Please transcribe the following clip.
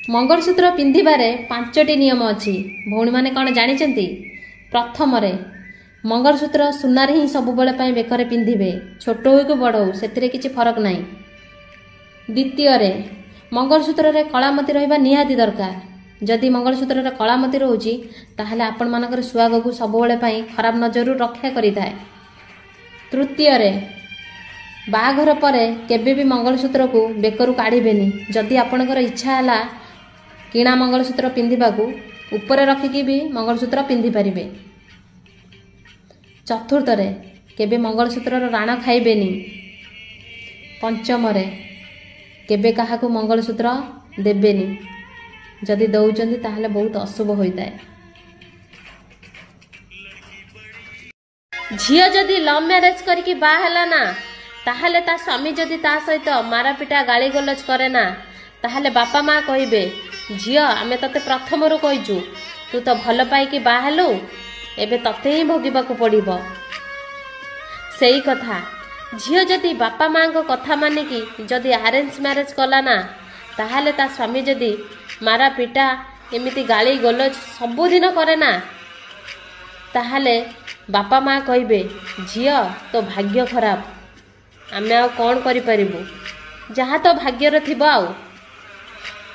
मंगलसूत्र पिंधिबारे 5टी नियम अच्छी भौणी मैंने कौन जानी। प्रथम मंगलसूत्र सुनार ही सब बेले बेकर पिंधे छोट हो कि बड़ हो से किसी फरक ना। द्वितीय मंगलसूत्र रे कलामती रहिबा निहाती दरकार। जदि मंगलसूत्र रे कलामती रोची ताहले आपण मानकर सुहाग को सब बेले खराब नजर रक्षा करिथाए। तृतीय बाहाघर परे केबे भी मंगलसूत्र को बेकरू काढ़ीबेनी। जदि आपणकर इच्छा है किणा मंगलसूत्र पिंधिबाकू ऊपर रखिकी भी मंगलसूत्र पिंधि पारिबे। चतुर्थ केबे मंगलसूत्र राण खाइबेनी। पंचम केबे काहाकू मंगलसूत्र देबेनी। जदि दौचंदी ताहले बहुत अशुभ होता है। झियो जदि लव मैरेज करके बाहला ना ताहले ता स्वामी जदि ता सहित मारापिटा गाली गलज करे ना ताहले बापा माँ कहिबे झियो आमे तते प्रथमरु कहिचु तू तो भल पाइकी बाहलु एबे तते ही भोगिबाकू पड़िबो। सेई कथा झियो जदि बापा माँ को कथा मानिकी जदि अरेंज मैरेज कला ना ताहले ता स्वामी जदि मारापिटा एमिति गाली गलज सबुदिन करे ना ताहले बापा माँ कहिबे झियो तो भाग्य खराब आमे आ कौन करि परिबु जहा तो भाग्यर थिबो आउ।